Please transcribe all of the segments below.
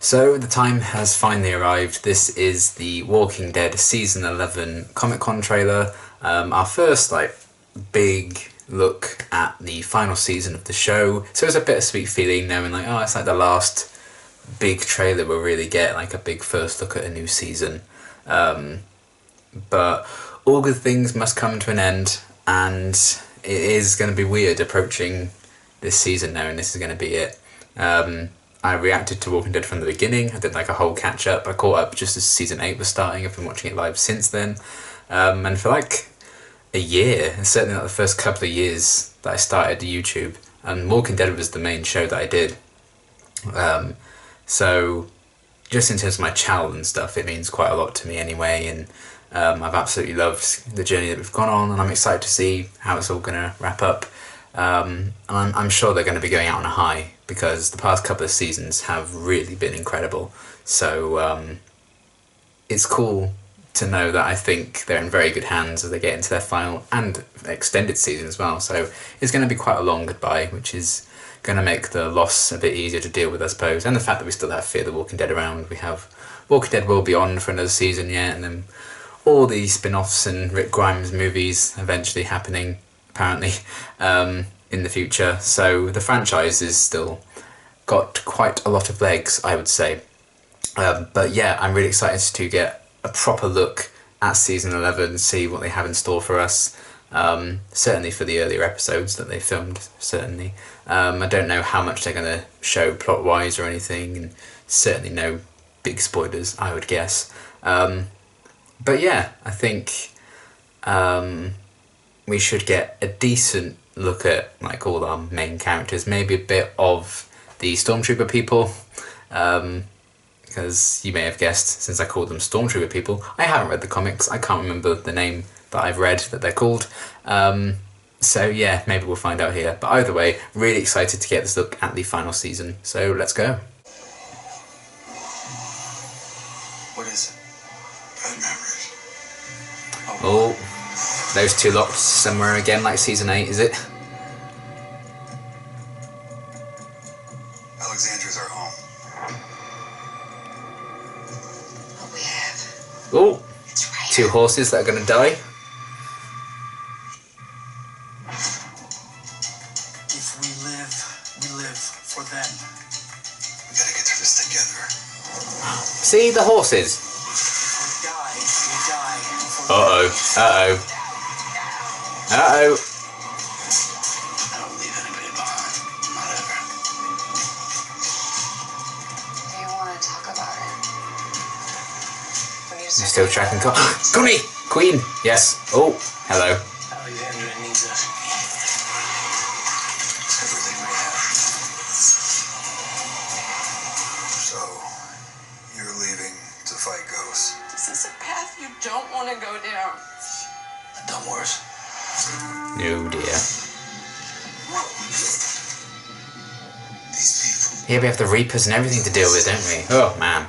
So the time has finally arrived. This is the Walking Dead Season 11 Comic-Con trailer. Our first big look at the final season of the show. So it's a bittersweet feeling knowing it's like the last big trailer we'll really get, like a big first look at a new season. But all good things must come to an end, and it is going to be weird approaching this season now, and this is going to be it. I reacted to Walking Dead from the beginning. I did a whole catch up. I caught up just as season 8 was starting. I've been watching it live since then. And for a year, and certainly the first couple of years that I started YouTube, and Walking Dead was the main show that I did. So just in terms of my channel and stuff, it means quite a lot to me anyway, and I've absolutely loved the journey that we've gone on, and I'm excited to see how it's all going to wrap up. And I'm sure they're going to be going out on a high, because the past couple of seasons have really been incredible. So it's cool to know that I think they're in very good hands as they get into their final and extended season as well. So it's going to be quite a long goodbye, which is going to make the loss a bit easier to deal with, I suppose. And the fact that we still have Fear the Walking Dead around. We have Walking Dead will be on for another season yet, and then all these spin-offs and Rick Grimes movies eventually happening, apparently, in the future. So the franchise is still got quite a lot of legs, I would say. But yeah, I'm really excited to get a proper look at season 11, see what they have in store for us. Certainly for the earlier episodes that they filmed, certainly. I don't know how much they're going to show plot-wise or anything, and certainly no big spoilers, I would guess. But yeah, I think we should get a decent look at all our main characters, maybe a bit of the Stormtrooper people, because you may have guessed, since I called them Stormtrooper people, I haven't read the comics. I can't remember the name that I've read that they're called. So yeah, maybe we'll find out here. But either way, really excited to get this look at the final season. So let's go. What is it? Bad memories. Oh, those two locked somewhere again, like season 8, is it? Alexandria's our home. What we have. Oh, It's right. 2 horses that are going to die. If we live for them. We gotta get through this together. See the horses? If we die for Uh-oh, uh-oh. Uh-oh. I don't leave anybody behind. Not ever. Do you want to talk about it? We need to I'm still tracking Connie! Queen! Yes. Oh, hello. Alexandria needs us. It's everything we have. So, you're leaving to fight ghosts. This is a path you don't want to go down. I've done worse. Oh dear. These people. Here we have the Reapers and everything to deal with, don't we? Oh man.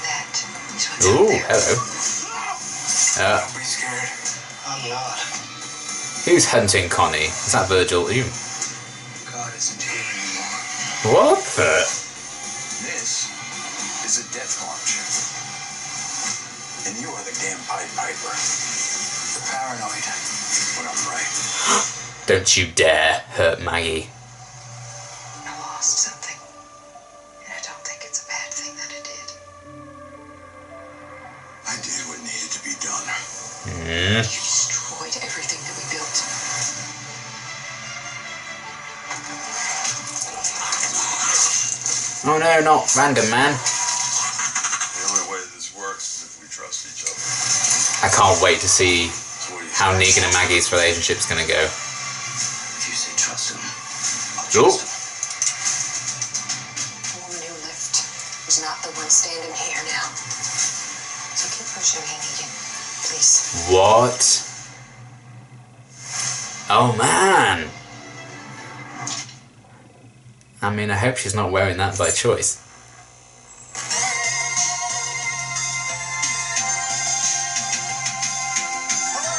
That is what's out Ooh, there. hello. Don't be scared. I'm not. Who's hunting Connie? Is that Virgil? Ooh. God isn't here anymore. What the? This is a death march. And you are the damn Pied Piper. You're paranoid when I'm right. Don't you dare hurt Maggie. I lost something. And I don't think it's a bad thing that I did. I did what needed to be done. Hmm. You destroyed everything that we built. Oh no, not Random Man. The only way this works is if we trust each other. I can't wait to see So what do you how say? Negan and Maggie's relationship's gonna go. If you say trust him, I'll Oh. trust him. The woman who left is not the one standing here now. So keep pushing me, Negan. Please. What? Oh man. I mean, I hope she's not wearing that by choice. Hello,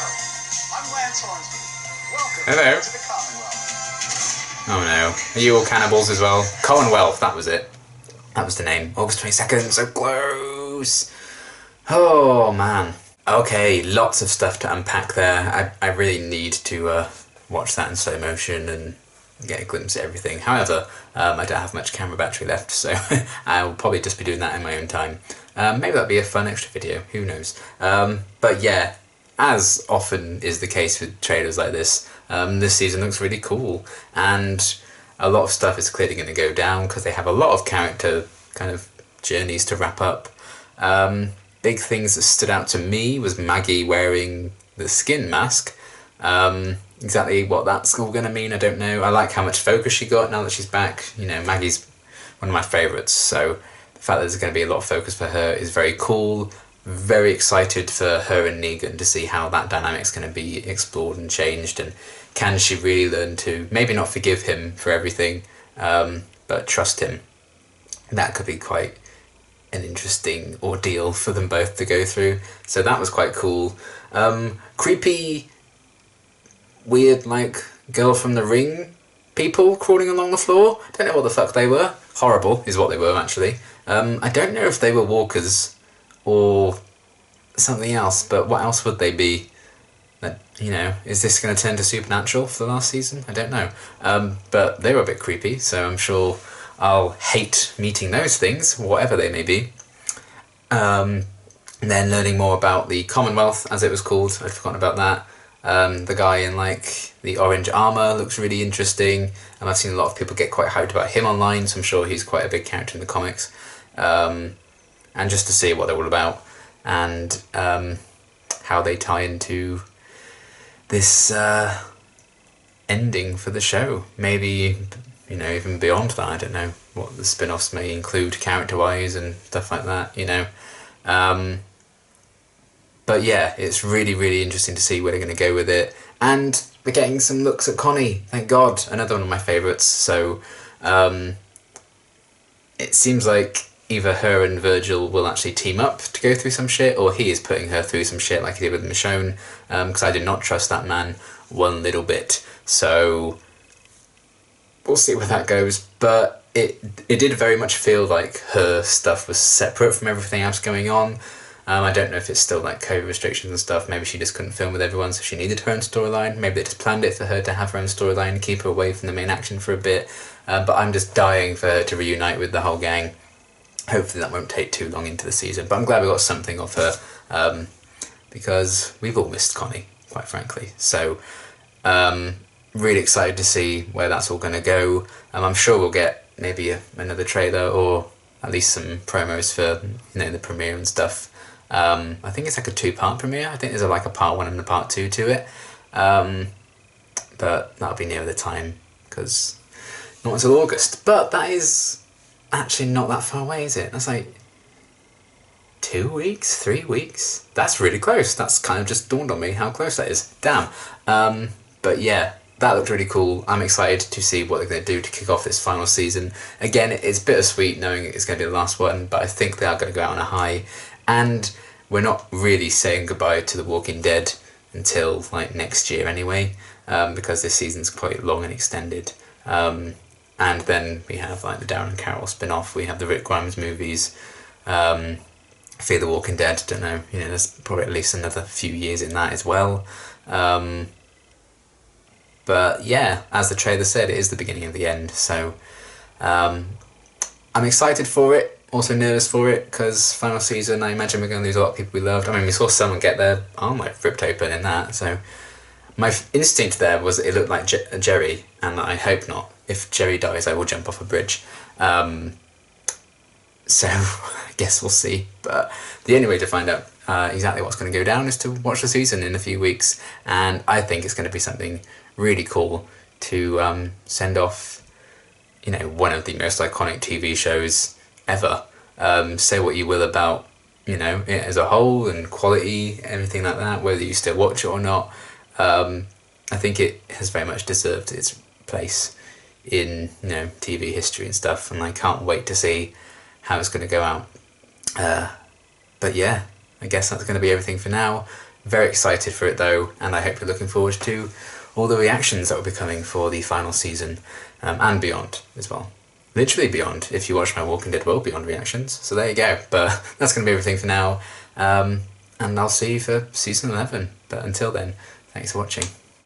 I'm Hello. To the Commonwealth. Oh no. Are you all cannibals as well? Commonwealth, that was it. That was the name. August 22nd, so close. Oh man. Okay, lots of stuff to unpack there. I really need to watch that in slow motion and get a glimpse at everything. However, I don't have much camera battery left, so I'll probably just be doing that in my own time. Maybe that'll be a fun extra video, who knows. But yeah, as often is the case with trailers like this season looks really cool, and a lot of stuff is clearly going to go down because they have a lot of character kind of journeys to wrap up. Big things that stood out to me was Maggie wearing the skin mask. Exactly what that's all going to mean, I don't know. I like how much focus she got now that she's back. You know, Maggie's one of my favourites, so the fact that there's going to be a lot of focus for her is very cool. Very excited for her and Negan to see how that dynamic's going to be explored and changed, and can she really learn to maybe not forgive him for everything, but trust him. That could be quite an interesting ordeal for them both to go through. So that was quite cool. Creepy, weird, like, Girl from the Ring people crawling along the floor. Don't know what the fuck they were. Horrible is what they were, actually. I don't know if they were walkers or something else, but what else would they be? That, you know, is this going to turn to Supernatural for the last season? I don't know. But they were a bit creepy, so I'm sure I'll hate meeting those things, whatever they may be. And then learning more about the Commonwealth, as it was called. I'd forgotten about that. The guy in, like, the orange armour looks really interesting, and I've seen a lot of people get quite hyped about him online, so I'm sure he's quite a big character in the comics. And just to see what they're all about, and how they tie into this ending for the show. Maybe, you know, even beyond that, I don't know what the spin-offs may include character-wise and stuff like that, you know. But yeah, it's really, really interesting to see where they're going to go with it. And we're getting some looks at Connie, thank God, another one of my favourites. So it seems like either her and Virgil will actually team up to go through some shit, or he is putting her through some shit like he did with Michonne, because I did not trust that man one little bit. So we'll see where that goes. But it did very much feel like her stuff was separate from everything else going on. I don't know if it's still like COVID restrictions and stuff. Maybe she just couldn't film with everyone, so she needed her own storyline. Maybe they just planned it for her to have her own storyline and keep her away from the main action for a bit. But I'm just dying for her to reunite with the whole gang. Hopefully that won't take too long into the season. But I'm glad we got something of her, because we've all missed Connie, quite frankly. So really excited to see where that's all going to go. I'm sure we'll get maybe another trailer, or at least some promos for, you know, the premiere and stuff. I think it's like a 2-part premiere. I think there's like a part 1 and a part 2 to it. But that'll be near the time, because not until August. But that is actually not that far away, is it? That's like 2 weeks, 3 weeks. That's really close. That's kind of just dawned on me how close that is. Damn. But yeah, that looked really cool. I'm excited to see what they're going to do to kick off this final season. Again, it's bittersweet knowing it's going to be the last one, but I think they are going to go out on a high. And we're not really saying goodbye to The Walking Dead until like next year anyway, because this season's quite long and extended. And then we have like the Darren and Carol spin-off, we have the Rick Grimes movies, Fear the Walking Dead, don't know, you know, there's probably at least another few years in that as well. But yeah, as the trailer said, it is the beginning of the end, so I'm excited for it. Also nervous for it, because final season, I imagine we're going to lose a lot of people we loved. I mean, we saw someone get their arm like ripped open in that, so my instinct there was it looked like Jerry, and I hope not. If Jerry dies, I will jump off a bridge. So I guess we'll see. But the only way to find out exactly what's going to go down is to watch the season in a few weeks, and I think it's going to be something really cool to send off, you know, one of the most iconic TV shows ever. Say what you will about, you know, it as a whole and quality, everything like that, whether you still watch it or not. I think it has very much deserved its place in, you know, TV history and stuff, and I can't wait to see how it's going to go out. But yeah, I guess that's going to be everything for now. Very excited for it though, and I hope you're looking forward to all the reactions that will be coming for the final season, and beyond as well. Literally beyond, if you watch my Walking Dead World Beyond reactions. So there you go. But that's going to be everything for now, and I'll see you for season 11. But until then, thanks for watching.